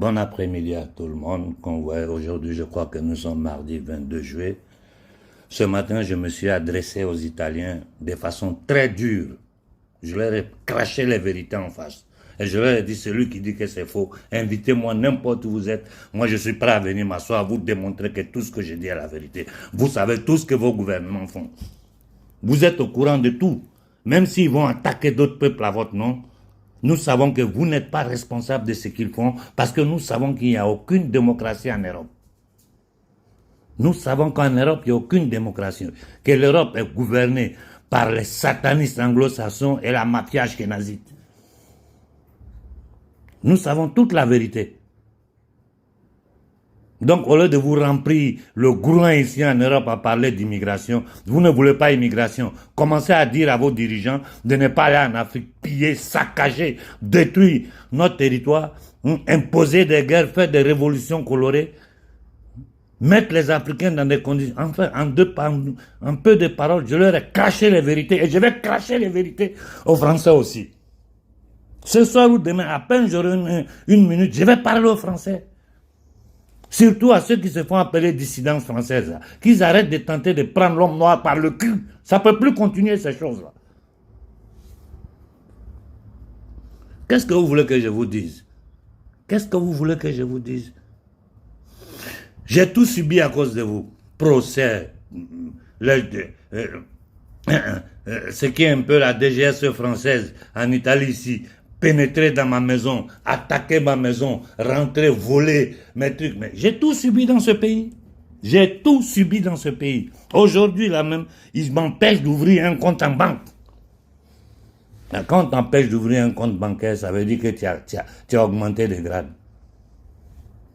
Bon après-midi à tout le monde. Qu'on voit aujourd'hui, je crois que nous sommes mardi 22 juillet. Ce matin, je me suis adressé aux Italiens de façon très dure. Je leur ai craché les vérités en face. Et je leur ai dit, celui qui dit que c'est faux, invitez-moi n'importe où vous êtes. Moi, je suis prêt à venir m'asseoir, à vous démontrer que tout ce que je dis est la vérité. Vous savez tout ce que vos gouvernements font. Vous êtes au courant de tout. Même s'ils vont attaquer d'autres peuples à votre nom, nous savons que vous n'êtes pas responsable de ce qu'ils font parce que nous savons qu'il n'y a aucune démocratie en Europe. Nous savons qu'en Europe, il n'y a aucune démocratie. Que l'Europe est gouvernée par les satanistes anglo-saxons et la mafia ashkénazite. Nous savons toute la vérité. Donc, au lieu de vous remplir le groin ici en Europe à parler d'immigration, vous ne voulez pas immigration. Commencez à dire à vos dirigeants de ne pas aller en Afrique, piller, saccager, détruire notre territoire, imposer des guerres, faire des révolutions colorées, mettre les Africains dans des conditions. Enfin, en peu de paroles, je leur ai craché les vérités et je vais cracher les vérités aux Français aussi. Ce soir ou demain, à peine j'aurai une minute, je vais parler aux Français. Surtout à ceux qui se font appeler dissidence française, qu'ils arrêtent de tenter de prendre l'homme noir par le cul. Ça ne peut plus continuer ces choses-là. Qu'est-ce que vous voulez que je vous dise? Qu'est-ce que vous voulez que je vous dise? J'ai tout subi à cause de vous. Procès, ce qui est un peu la DGSE française en Italie ici, pénétrer dans ma maison, attaquer ma maison, rentrer, voler mes trucs. Mais j'ai tout subi dans ce pays. J'ai tout subi dans ce pays. Aujourd'hui, là même, ils m'empêchent d'ouvrir un compte en banque. Mais quand on t'empêche d'ouvrir un compte bancaire, ça veut dire que tu as augmenté de grade.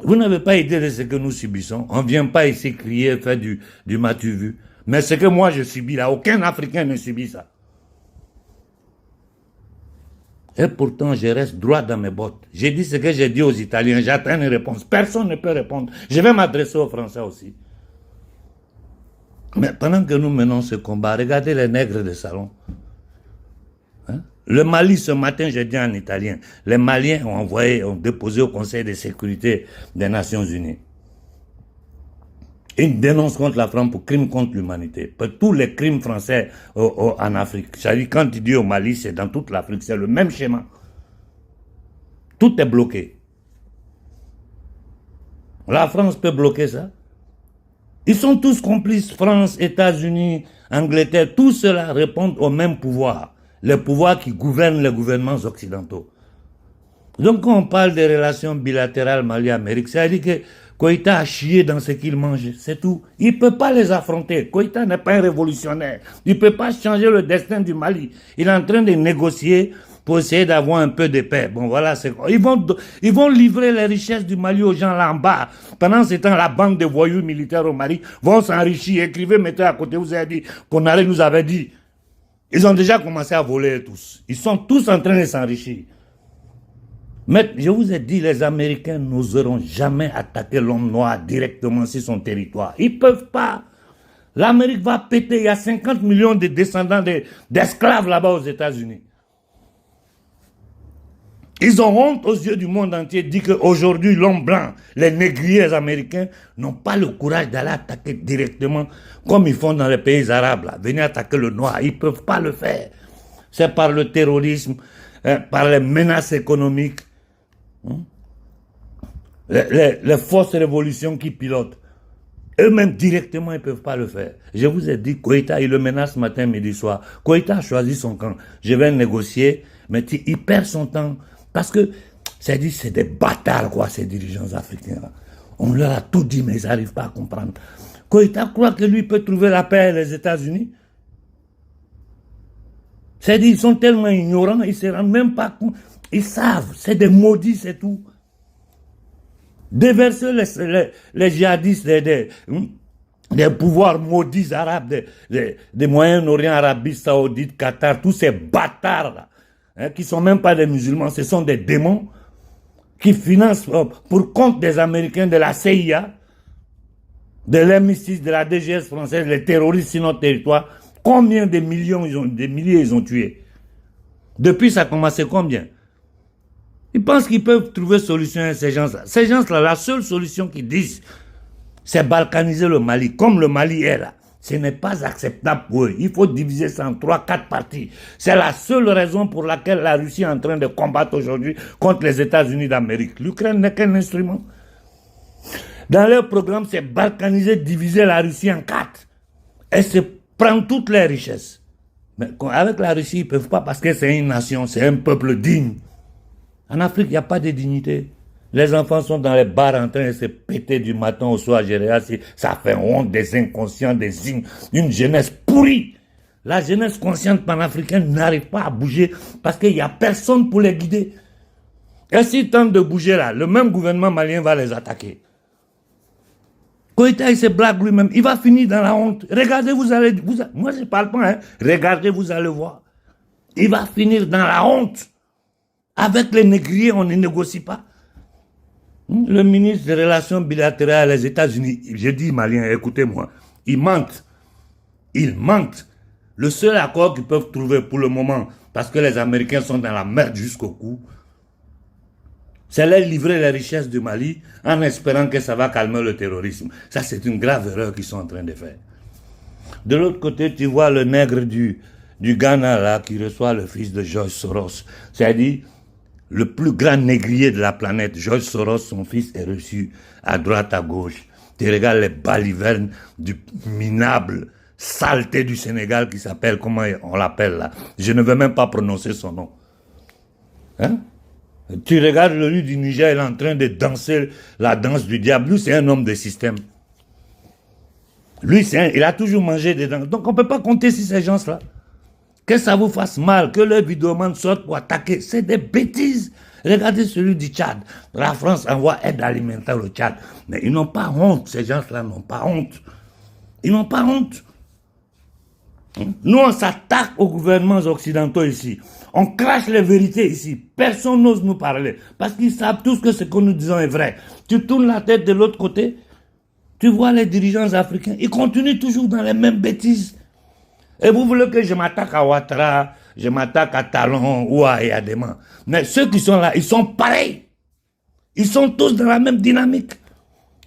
Vous n'avez pas idée de ce que nous subissons. On ne vient pas ici crier, faire du m'as-tu vu. Mais ce que moi je subis là, aucun Africain ne subit ça. Et pourtant, je reste droit dans mes bottes. J'ai dit ce que j'ai dit aux Italiens, j'attends une réponse. Personne ne peut répondre. Je vais m'adresser aux Français aussi. Mais pendant que nous menons ce combat, regardez les nègres de salon. Hein? Le Mali, ce matin, j'ai dit en italien, les Maliens ont déposé au Conseil de sécurité des Nations Unies une dénonce contre la France pour crime contre l'humanité. Pour tous les crimes français en Afrique. C'est-à-dire, quand il dit au Mali, c'est dans toute l'Afrique, c'est le même schéma. Tout est bloqué. La France peut bloquer ça. Ils sont tous complices, France, États-Unis, Angleterre, tout cela répond au même pouvoir. Le pouvoir qui gouverne les gouvernements occidentaux. Donc quand on parle des relations bilatérales Mali-Amérique, ça veut dire que Koïta a chié dans ce qu'il mange, c'est tout. Il ne peut pas les affronter. Koïta n'est pas un révolutionnaire. Il ne peut pas changer le destin du Mali. Il est en train de négocier pour essayer d'avoir un peu de paix. Bon, voilà, c'est quoi. Ils vont livrer les richesses du Mali aux gens là en bas. Pendant ce temps, la bande de voyous militaires au Mali vont s'enrichir. Écrivez, mettez à côté, vous avez dit, Konaré nous avait dit. Ils ont déjà commencé à voler tous. Ils sont tous en train de s'enrichir. Mais je vous ai dit, les Américains n'oseront jamais attaquer l'homme noir directement sur son territoire. Ils ne peuvent pas. L'Amérique va péter. Il y a 50 millions de descendants d'esclaves là-bas aux États-Unis. Ils ont honte aux yeux du monde entier de dire qu'aujourd'hui, l'homme blanc, les négriers américains, n'ont pas le courage d'aller attaquer directement comme ils font dans les pays arabes. Là. Venir attaquer le noir, ils ne peuvent pas le faire. C'est par le terrorisme, par les menaces économiques. Les forces révolutions qui pilotent, eux-mêmes directement, ils ne peuvent pas le faire. Je vous ai dit, Koïta, il le menace matin, midi, soir. Koïta a choisi son camp. Je vais négocier, mais il perd son temps. Parce que, c'est des bâtards, quoi, ces dirigeants africains. Là. On leur a tout dit, mais ils n'arrivent pas à comprendre. Koïta croit que lui peut trouver la paix aux États-Unis. C'est-à-dire, ils sont tellement ignorants, ils ne se rendent même pas compte. Ils savent, c'est des maudits, c'est tout. Déverser les djihadistes des pouvoirs maudits arabes, des Moyen-Orient, Arabie Saoudite, Qatar, tous ces bâtards-là, hein, qui ne sont même pas des musulmans, ce sont des démons qui financent pour compte des Américains, de la CIA, de l'M6, de la DGS française, les terroristes sur notre territoire. Combien de millions, des milliers ils ont tués? Depuis, ça a commencé combien? Ils pensent qu'ils peuvent trouver solution à ces gens-là. Ces gens-là, la seule solution qu'ils disent, c'est balkaniser le Mali. Comme le Mali est là, ce n'est pas acceptable pour eux. Il faut diviser ça en 3-4 parties. C'est la seule raison pour laquelle la Russie est en train de combattre aujourd'hui contre les États-Unis d'Amérique. L'Ukraine n'est qu'un instrument. Dans leur programme, c'est balkaniser, diviser la Russie en 4. Et se prendre toutes les richesses. Mais avec la Russie, ils ne peuvent pas parce que c'est une nation, c'est un peuple digne. En Afrique, il n'y a pas de dignité. Les enfants sont dans les bars en train de se péter du matin au soir. Ça fait honte des inconscients, une jeunesse pourrie. La jeunesse consciente panafricaine n'arrive pas à bouger parce qu'il n'y a personne pour les guider. Et s'ils tentent de bouger là, le même gouvernement malien va les attaquer. Koïta, il se blague lui-même. Il va finir dans la honte. Regardez, moi je ne parle pas, hein. Regardez, vous allez voir. Il va finir dans la honte. Avec les négriers, on ne négocie pas. Le ministre des Relations bilatérales des États-Unis, j'ai dit Malien, écoutez-moi, ils mentent. Ils mentent. Le seul accord qu'ils peuvent trouver pour le moment, parce que les Américains sont dans la merde jusqu'au cou, c'est leur livrer les richesses du Mali en espérant que ça va calmer le terrorisme. Ça, c'est une grave erreur qu'ils sont en train de faire. De l'autre côté, tu vois le nègre du Ghana là, qui reçoit le fils de George Soros. C'est-à-dire, le plus grand négrier de la planète, George Soros, son fils est reçu à droite, à gauche. Tu regardes les balivernes du minable saleté du Sénégal qui s'appelle, comment on l'appelle là. Je ne veux même pas prononcer son nom. Hein? Tu regardes lui du Niger, il est en train de danser la danse du diable. Lui, c'est un homme de système. Lui, il a toujours mangé des dents. Donc, on ne peut pas compter sur ces gens-là. Que ça vous fasse mal, que le vidéoman sorte pour attaquer, c'est des bêtises. Regardez celui du Tchad. La France envoie aide alimentaire au Tchad. Mais ils n'ont pas honte, ces gens-là n'ont pas honte. Ils n'ont pas honte. Nous, on s'attaque aux gouvernements occidentaux ici. On crache les vérités ici. Personne n'ose nous parler. Parce qu'ils savent tous que ce que nous disons est vrai. Tu tournes la tête de l'autre côté, tu vois les dirigeants africains, ils continuent toujours dans les mêmes bêtises. Et vous voulez que je m'attaque à Ouattara, je m'attaque à Talon ou à Yadema. Mais ceux qui sont là, ils sont pareils. Ils sont tous dans la même dynamique.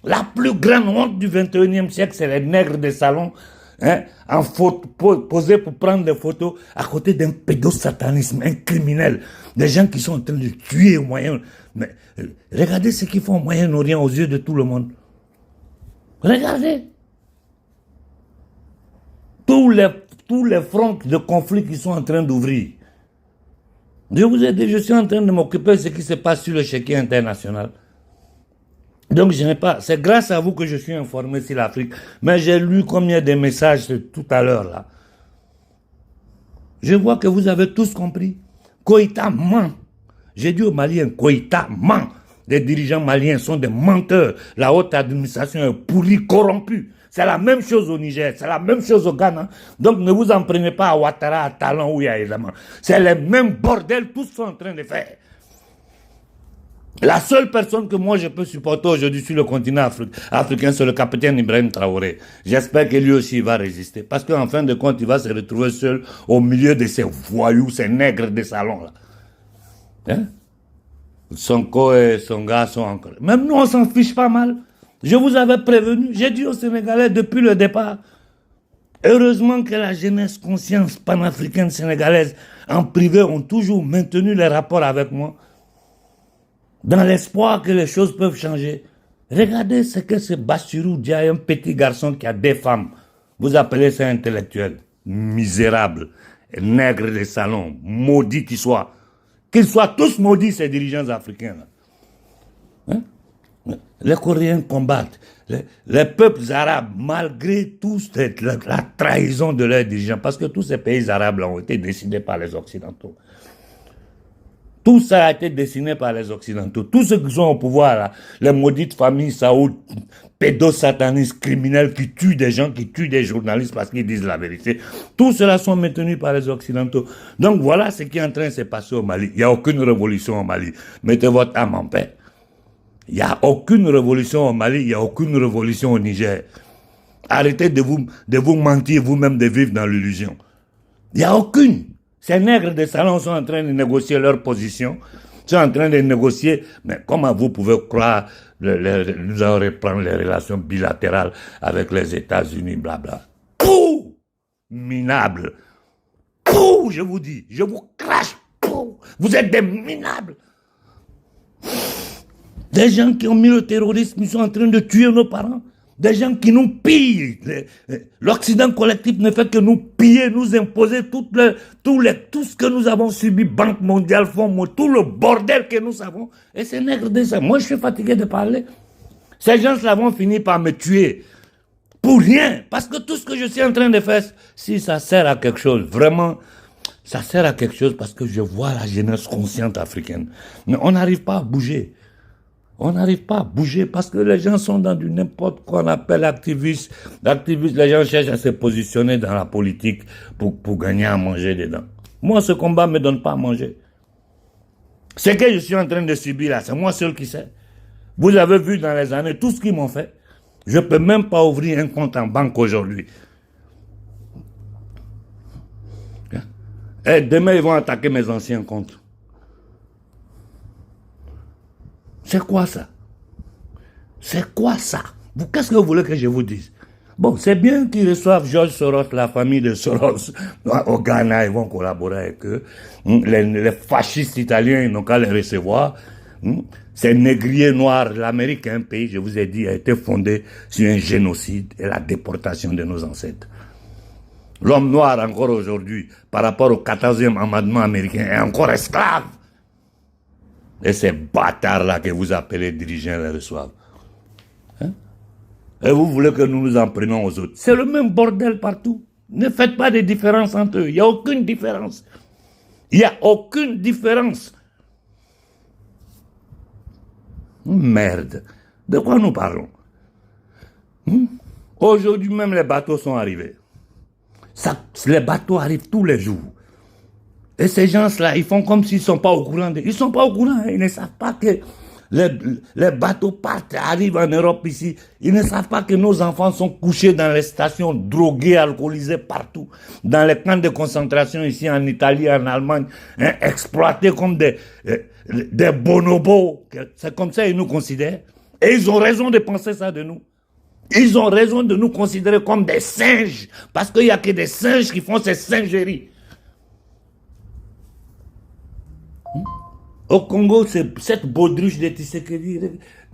La plus grande honte du 21e siècle, c'est les nègres des salons, hein, posés pour prendre des photos à côté d'un pédosatanisme, un criminel. Des gens qui sont en train de tuer au Moyen. Mais regardez ce qu'ils font au Moyen-Orient aux yeux de tout le monde. Regardez. Tous les fronts de conflit qui sont en train d'ouvrir. Je vous ai dit, je suis en train de m'occuper de ce qui se passe sur le chéquier international. Donc, je n'ai pas. C'est grâce à vous que je suis informé sur l'Afrique. Mais j'ai lu combien de messages tout à l'heure là. Je vois que vous avez tous compris. Koïta ment. J'ai dit aux Maliens, Koïta ment. Les dirigeants maliens sont des menteurs. La haute administration est pourrie, corrompue. C'est la même chose au Niger, c'est la même chose au Ghana. Donc ne vous en prenez pas à Ouattara, à Talon ou à Element. C'est les mêmes bordels, tous sont en train de faire. La seule personne que moi je peux supporter aujourd'hui sur le continent africain, c'est le capitaine Ibrahim Traoré. J'espère que lui aussi va résister. Parce qu'en fin de compte, il va se retrouver seul au milieu de ces voyous, ces nègres de salon là. Hein? Sonko et son gars sont encore. Même nous, on s'en fiche pas mal. Je vous avais prévenu, j'ai dit aux Sénégalais depuis le départ, heureusement que la jeunesse conscience panafricaine sénégalaise en privé ont toujours maintenu les rapports avec moi, dans l'espoir que les choses peuvent changer. Regardez ce que ce Bassirou dit à un petit garçon qui a des femmes. Vous appelez ça intellectuel, misérable, nègre de salon, maudit qu'il soit. Qu'ils soient tous maudits, ces dirigeants africains. Hein? Les Coréens combattent. Les peuples arabes, malgré tous la trahison de leurs dirigeants, parce que tous ces pays arabes ont été décidés par les Occidentaux. Tout ça a été dessiné par les Occidentaux. Tous ceux qui sont au pouvoir, là, les maudites familles saoudiennes, pédosatanistes, criminels qui tuent des gens, qui tuent des journalistes parce qu'ils disent la vérité, tout cela sont maintenus par les Occidentaux. Donc voilà ce qui est en train de se passer au Mali. Il n'y a aucune révolution au Mali. Mettez votre âme en paix. Il n'y a aucune révolution au Mali, il n'y a aucune révolution au Niger. Arrêtez de vous mentir vous-même, de vivre dans l'illusion. Il n'y a aucune. Ces nègres de salon sont en train de négocier leur position. sont en train de négocier. Mais comment vous pouvez croire nous allons reprendre les relations bilatérales avec les États-Unis, blabla. Pouh! Minable. Pouh! Je vous dis, je vous crache. Pouh! Vous êtes des minables. Des gens qui ont mis le terrorisme, ils sont en train de tuer nos parents. Des gens qui nous pillent. L'Occident collectif ne fait que nous piller, nous imposer tout ce que nous avons subi, Banque mondiale, Fonds mondial, tout le bordel que nous savons. Et c'est nègre de ça. Moi, je suis fatigué de parler. Ces gens-là vont finir par me tuer. Pour rien. Parce que tout ce que je suis en train de faire, si ça sert à quelque chose, vraiment, ça sert à quelque chose parce que je vois la jeunesse consciente africaine. Mais on n'arrive pas à bouger. On n'arrive pas à bouger parce que les gens sont dans du n'importe quoi qu'on appelle activiste. L'activiste, les gens cherchent à se positionner dans la politique pour gagner à manger dedans. Moi, ce combat ne me donne pas à manger. Ce que je suis en train de subir là, c'est moi seul qui sais. Vous avez vu dans les années tout ce qu'ils m'ont fait. Je ne peux même pas ouvrir un compte en banque aujourd'hui. Et demain, ils vont attaquer mes anciens comptes. C'est quoi ça? C'est quoi ça? Qu'est-ce que vous voulez que je vous dise? Bon, c'est bien qu'ils reçoivent George Soros, la famille de Soros, au Ghana, ils vont collaborer avec eux. Les fascistes italiens, ils n'ont qu'à les recevoir. Ces négriers noirs, l'Amérique, un pays, je vous ai dit, a été fondé sur un génocide et la déportation de nos ancêtres. L'homme noir, encore aujourd'hui, par rapport au 14e amendement américain, est encore esclave. Et ces bâtards-là que vous appelez dirigeants les reçoivent. Hein? Et vous voulez que nous nous en prenions aux autres. C'est le même bordel partout. Ne faites pas de différence entre eux. Il n'y a aucune différence. Il n'y a aucune différence. Merde. De quoi nous parlons? Aujourd'hui même, les bateaux sont arrivés. Les bateaux arrivent tous les jours. Et ces gens-là, ils font comme s'ils ne sont pas au courant. Ils ne sont pas au courant. Ils ne savent pas que les bateaux partent, arrivent en Europe ici. Ils ne savent pas que nos enfants sont couchés dans les stations, drogués, alcoolisés partout. Dans les camps de concentration ici en Italie, en Allemagne, hein, exploités comme des bonobos. C'est comme ça qu'ils nous considèrent. Et ils ont raison de penser ça de nous. Ils ont raison de nous considérer comme des singes. Parce qu'il n'y a que des singes qui font ces singeries. Au Congo, c'est cette baudruche de Tshisekedi,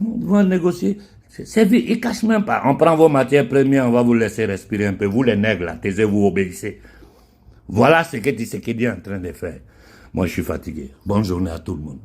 nous devons négocier. C'est vite, ils ne cachent même pas. On prend vos matières premières, on va vous laisser respirer un peu. Vous les nègres là, taisez-vous, obéissez. Voilà ce que Tshisekedi est en train de faire. Moi, je suis fatigué. Bonne journée à tout le monde.